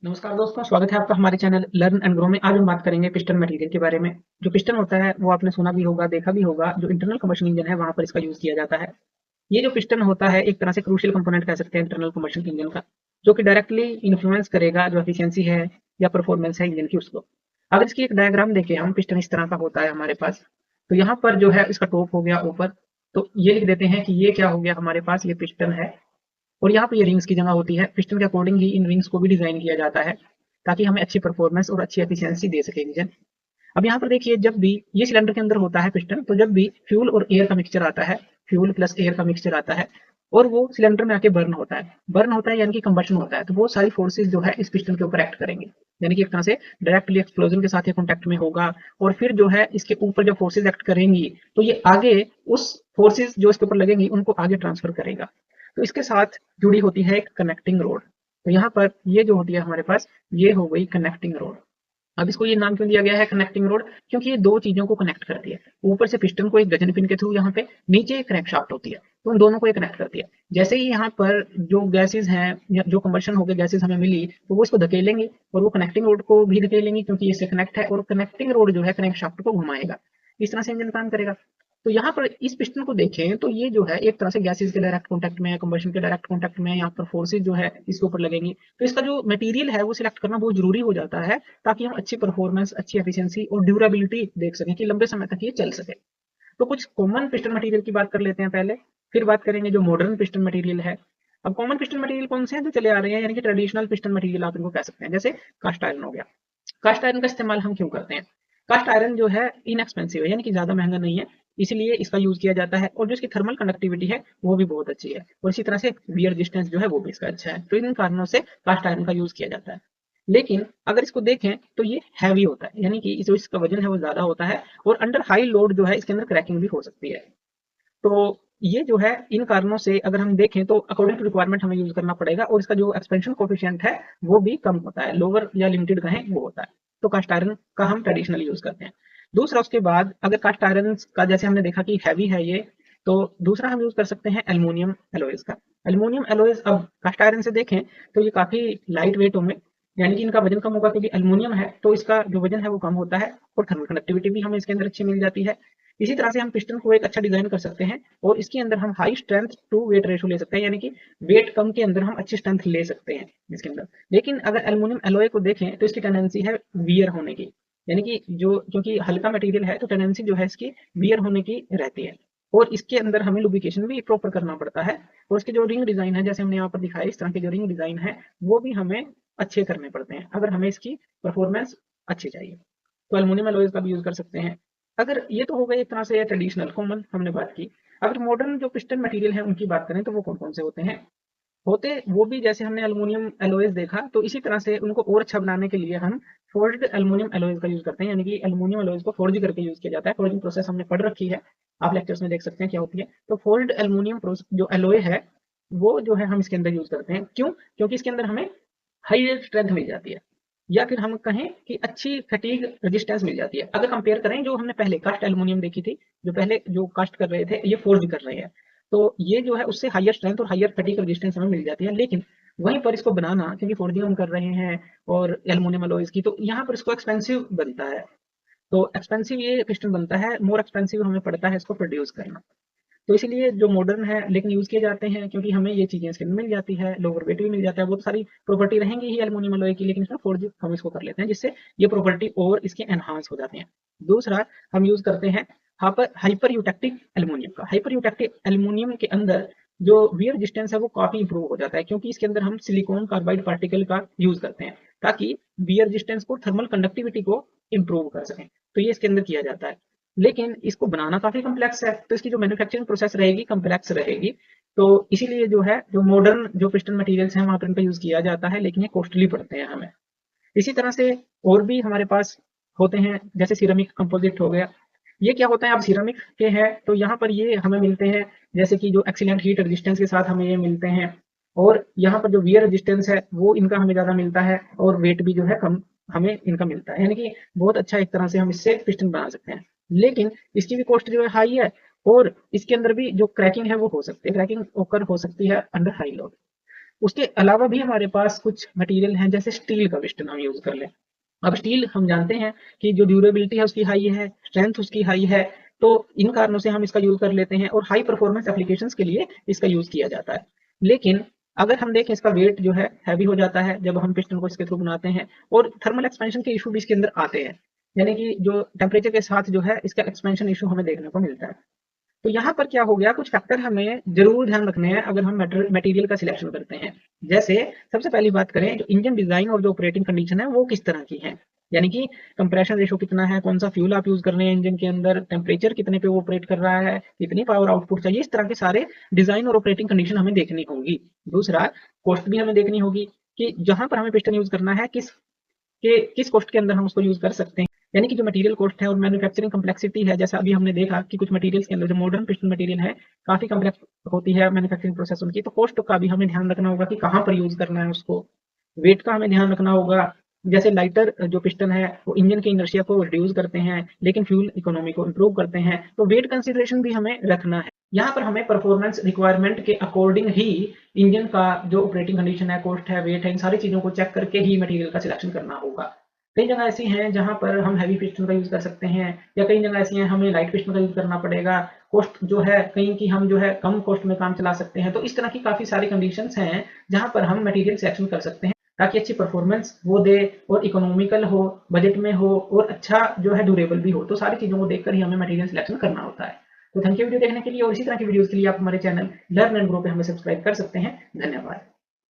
नमस्कार दोस्तों, स्वागत है आपका हमारे चैनल लर्न एंड ग्रो में। आज हम बात करेंगे पिस्टन मटेरियल के बारे में। जो पिस्टन होता है वो आपने सुना भी होगा, देखा भी होगा। जो इंटरनल कंबशन इंजन है वहां पर इसका यूज किया जाता है। ये जो पिस्टन होता है एक तरह से क्रूशियल कंपोनेंट कह सकते हैं इंटरनल कंबशन इंजन का, जो कि डायरेक्टली इन्फ्लुएंस करेगा जो एफिशिएंसी है या परफॉर्मेंस है इंजन की उसको। अगर इसकी एक डायग्राम देखें हम, पिस्टन इस तरह का होता है हमारे पास। तो यहाँ पर जो है इसका टॉप हो गया ऊपर। तो ये लिख देते हैं कि ये क्या हो गया हमारे पास, ये पिस्टन है। और यहाँ पे ये रिंग्स की जगह होती है। पिस्टन के अकॉर्डिंग ही इन रिंग्स को भी डिजाइन किया जाता है ताकि हमें अच्छी परफॉर्मेंस और अच्छी एफिशिएंसी दे सके इंजन। अब यहाँ पर देखिए, जब भी ये सिलेंडर के अंदर होता है पिस्टन, तो जब भी फ्यूल और एयर का मिक्सचर आता है, फ्यूल प्लस एयर का मिक्सचर आता है और वो सिलेंडर में आके बर्न होता है यानी कि कंबशन होता है, तो वो सारी फोर्सेज जो है इस पिस्टन के ऊपर एक्ट करेंगे। यानी कि एक तरह से डायरेक्टली एक्सप्लोजन के साथ ये कॉन्टैक्ट में होगा और फिर जो है इसके ऊपर जब फोर्सेज एक्ट करेंगी तो ये आगे उस फोर्सेज जो इसके ऊपर लगेंगी उनको आगे ट्रांसफर करेगा। तो इसके साथ जुड़ी होती है एक कनेक्टिंग रोड। तो यहाँ पर ये जो होती है हमारे पास, ये हो गई कनेक्टिंग रोड। अब इसको ये नाम क्यों दिया गया है कनेक्टिंग रोड? क्योंकि ये दो चीजों को कनेक्ट करती है। ऊपर से पिस्टन को एक गजन पिन के थ्रू यहाँ पे, नीचे एक क्रैंकशाफ्ट होती है, तो उन दोनों को ये कनेक्ट करती है। जैसे ही यहाँ पर जो गैसेज हैं या जो कंबशन हो गए गैसेज हमें मिली, तो वो इसको धकेलेंगे और वो कनेक्टिंग रोड को भी धकेलेंगी क्योंकि इससे कनेक्ट है, और कनेक्टिंग रोड जो है क्रैंकशाफ्ट को घुमाएगा। इस तरह से इंजन काम करेगा। तो यहाँ पर इस पिस्टन को देखें तो ये जो है एक तरह से गैसेज के डायरेक्ट कॉन्टैक्ट में है, कंबशन के डायरेक्ट कॉन्टैक्ट में है। यहाँ पर फोर्सेज जो है इसके ऊपर लगेंगी, तो इसका जो मटेरियल है वो सिलेक्ट करना बहुत जरूरी हो जाता है ताकि हम अच्छी परफॉर्मेंस, अच्छी एफिशिएंसी और ड्यूरेबिलिटी देख सकें कि लंबे समय तक ये चल सके। तो कुछ कॉमन पिस्टन मटेरियल की बात कर लेते हैं पहले, फिर बात करेंगे जो मॉडर्न पिस्टन मटेरियल है। अब कॉमन पिस्टन मटेरियल कौन से हैं जो चले आ रहे हैं, यानी कि ट्रेडिशनल पिस्टन मटेरियल आप इनको कह सकते हैं। जैसे कास्ट आयरन हो गया। कास्ट आयरन का इस्तेमाल हम क्यों करते हैं? कास्ट आयरन जो है इनएक्सपेंसिव है, यानी कि ज्यादा महंगा नहीं है, इसलिए इसका यूज किया जाता है। और जो इसकी थर्मल कंडक्टिविटी है वो भी बहुत अच्छी है, और इसी तरह से वियर डिस्टेंस जो है वो भी इसका अच्छा है। तो इन कारणों से कास्ट आयरन का यूज किया जाता है। लेकिन अगर इसको देखें तो ये हैवी होता है, यानी कि जो इसका वजन है वो ज्यादा होता है, और अंडर हाई लोड जो है इसके अंदर क्रैकिंग भी हो सकती है। तो ये जो है इन कारणों से अगर हम देखें तो अकॉर्डिंग टू रिक्वायरमेंट हमें यूज करना पड़ेगा, और इसका जो एक्सपेंशन कोफिशिएंट है वो भी कम होता है, लोअर या लिमिटेड कहें वो होता है। तो कास्ट आयरन का हम ट्रेडिशनली यूज करते हैं। दूसरा, उसके बाद अगर कास्ट आयरन का जैसे हमने देखा कि हैवी है ये, तो दूसरा हम यूज कर सकते हैं एल्युमिनियम एलॉयज का। एल्युमिनियम एलॉयज अब कास्ट आयरन से देखें तो ये काफी लाइट वेट होंगे, यानी कि इनका वजन कम होगा क्योंकि एल्युमिनियम है, तो इसका जो वजन है वो कम होता है, और थर्मल कंडक्टिविटी भी हमें इसके अंदर अच्छी मिल जाती है। इसी तरह से हम पिस्टन को एक अच्छा डिजाइन कर सकते हैं, और इसके अंदर हम high strength to weight ratio ले सकते हैं, यानी कि वेट कम के अंदर हम अच्छी स्ट्रेंथ ले सकते हैं इसके अंदर। लेकिन अगर एल्युमिनियम एलॉय को देखें तो इसकी टेंडेंसी है वियर होने की, यानी कि जो क्योंकि हल्का मटेरियल है तो टेंडेंसी जो है इसकी वियर होने की रहती है। और इसके अंदर हमें लुब्रिकेशन भी प्रॉपर करना पड़ता है, और इसके जो रिंग डिजाइन है जैसे हमने यहाँ पर दिखाया, इस तरह के जो रिंग डिजाइन है वो भी हमें अच्छे करने पड़ते हैं अगर हमें इसकी परफॉर्मेंस अच्छी चाहिए। तो एल्युमिनियम एलॉयज का भी यूज कर सकते हैं। अगर ये तो हो गए एक तरह से ट्रेडिशनल कॉमन हमने बात की। अगर मॉडर्न जो पिस्टन मटेरियल है उनकी बात करें तो वो कौन कौन से होते वो भी जैसे हमने एल्युमिनियम एलॉयज देखा, तो इसी तरह से उनको और अच्छा बनाने के लिए हम फोर्ज्ड एल्युमिनियम एलॉयज का यूज करते हैं, यानी कि एल्युमिनियम एलॉयज को फोर्ज करके यूज किया जाता है। फोर्जिंग प्रोसेस हमने पढ़ रखी है, आप लेक्चर्स में देख सकते हैं क्या होती है। तो फोर्ज्ड एल्युमिनियम जो एलॉय है वो जो है हम इसके अंदर यूज करते हैं। क्यों? क्योंकि इसके अंदर हमें हाई स्ट्रेंथ मिल जाती है, या फिर हम कहें कि अच्छी फटीग रेजिस्टेंस मिल जाती है। अगर कंपेयर करें जो हमने पहले कास्ट एल्युमिनियम देखी थी, जो पहले जो कास्ट कर रहे थे ये फोर्ज कर रहे हैं, तो ये जो है उससे हायर स्ट्रेंथ और हायर फटीग रेजिस्टेंस हमें मिल जाती है। लेकिन वहीं पर इसको बनाना, क्योंकि फोर्जिंग हम कर रहे हैं और एल्युमिनियम अलॉयज की, तो यहाँ पर इसको एक्सपेंसिव बनता है। तो एक्सपेंसिव ये पिस्टन बनता है, मोर एक्सपेंसिव हमें पड़ता है इसको प्रोड्यूस करना। तो इसीलिए जो मॉडर्न है लेकिन यूज किए जाते हैं, क्योंकि हमें ये चीजें इसके अंदर मिल जाती है, लोअर वेट भी मिल जाता है, वो तो सारी प्रॉपर्टी रहेंगी ही एल्युमिनियम अलॉय की, लेकिन इसमें फोर्ज हम इसको कर लेते हैं जिससे ये प्रॉपर्टी और इसके एनहांस हो जाते हैं। दूसरा, हम यूज करते हैं हाइपर यूटेक्टिक एल्युमिनियम का। हाइपर यूटेक्टिक एल्युमिनियम के अंदर जो वियर रेजिस्टेंस है वो काफी इंप्रूव हो जाता है, क्योंकि इसके अंदर हम सिलिकॉन कार्बाइड पार्टिकल का यूज करते हैं ताकि वियर रेजिस्टेंस को, थर्मल कंडक्टिविटी को इंप्रूव कर सकें। तो ये इसके अंदर किया जाता है। लेकिन इसको बनाना काफी कम्प्लेक्स है, तो इसकी जो मैन्युफैक्चरिंग प्रोसेस रहेगी कम्प्लेक्स रहेगी। तो इसीलिए जो है जो मॉडर्न जो पिस्टन मटेरियल्स हैं वहां पर इनका यूज किया जाता है, लेकिन ये कॉस्टली पड़ते हैं हमें। इसी तरह से और भी हमारे पास होते हैं, जैसे सिरेमिक कंपोजिट हो गया। ये क्या होता है? अब सिरेमिक के हैं तो यहाँ पर ये हमें मिलते हैं, जैसे कि जो एक्सीलेंट हीट रेजिस्टेंस के साथ हमें ये मिलते हैं, और यहाँ पर जो वियर रेजिस्टेंस है वो इनका हमें ज्यादा मिलता है, और वेट भी जो है कम हमें इनका मिलता है, यानी कि बहुत अच्छा एक तरह से हम इससे पिस्टन बना सकते हैं। लेकिन इसकी भी कॉस्ट जो है हाई है, और इसके अंदर भी जो क्रैकिंग है वो हो सकती है, क्रैकिंग ओकर हो सकती है अंडर हाई लोड। उसके अलावा भी हमारे पास कुछ मटेरियल हैं, जैसे स्टील का पिस्टन हम यूज कर लें। अब स्टील हम जानते हैं कि जो ड्यूरेबिलिटी है उसकी हाई है, स्ट्रेंथ उसकी हाई है, तो इन कारणों से हम इसका यूज कर लेते हैं और हाई परफॉर्मेंस एप्लीकेशंस के लिए इसका यूज किया जाता है। लेकिन अगर हम देखें इसका वेट जो है हैवी हो जाता है जब हम पिस्टन को इसके थ्रू बनाते हैं, और थर्मल एक्सपेंशन के इशू भी इसके अंदर आते हैं, यानी कि जो टेम्परेचर के साथ जो है इसका एक्सपेंशन इशू हमें देखने को मिलता है। तो यहाँ पर क्या हो गया, कुछ फैक्टर हमें जरूर ध्यान रखने हैं अगर हम मटेरियल का सिलेक्शन करते हैं। जैसे सबसे पहली बात करें, जो इंजन डिजाइन और जो ऑपरेटिंग कंडीशन है वो किस तरह की है, यानी कि कंप्रेशन रेशो कितना है, कौन सा फ्यूल आप यूज कर रहे हैं इंजन के अंदर, टेम्परेचर कितने पे वो ऑपरेट कर रहा है, कितनी पावर आउटपुट चाहिए, इस तरह के सारे डिजाइन और ऑपरेटिंग कंडीशन हमें देखनी होगी। दूसरा, कॉस्ट भी हमें देखनी होगी कि जहां पर हमें पिस्टन यूज करना है किस कॉस्ट के अंदर हम उसको यूज कर सकते हैं, यानी कि जो मटेरियल कॉस्ट है और मैन्युफैक्चरिंग कम्प्लेक्सिटी है। जैसा अभी हमने देखा कि कुछ मटेरियल्स के अंदर जो मॉडर्न पिस्टन मटेरियल है काफी कम्प्लेक्स होती है मैन्युफैक्चरिंग प्रोसेस उनकी, तो कॉस्ट का भी हमें ध्यान रखना होगा कि कहाँ पर यूज करना है उसको। वेट का हमें ध्यान रखना होगा, जैसे लाइटर जो पिस्टन है वो इंजन के इनर्शिया को रिड्यूस करते हैं लेकिन फ्यूल इकोनॉमी को इंप्रूव करते हैं, तो वेट कंसिडरेशन भी हमें रखना है। यहाँ पर हमें परफॉर्मेंस रिक्वायरमेंट के अकॉर्डिंग ही इंजन का जो ऑपरेटिंग कंडीशन है, कॉस्ट है, वेट है, इन सारी चीजों को चेक करके ही मटेरियल का सिलेक्शन करना होगा। कई जगह ऐसी हैं जहां पर हम हैवी पिस्टन का यूज कर सकते हैं, या कई जगह ऐसी हैं हमें लाइट पिस्टन का यूज करना पड़ेगा। कॉस्ट जो है कहीं की हम जो है कम कॉस्ट में काम चला सकते हैं। तो इस तरह की काफी सारी कंडीशंस हैं जहां पर हम मटेरियल सिलेक्शन कर सकते हैं ताकि अच्छी परफॉर्मेंस वो दे और इकोनॉमिकल हो, बजट में हो और अच्छा जो है ड्यूरेबल भी हो। तो सारी चीजों को देखकर ही हमें मटेरियल सिलेक्शन करना होता है। तो थैंक यू वीडियो देखने के लिए, और इसी तरह की वीडियोस के लिए आप हमारे चैनल लर्न एंड ग्रो पे हमें सब्सक्राइब कर सकते हैं। धन्यवाद।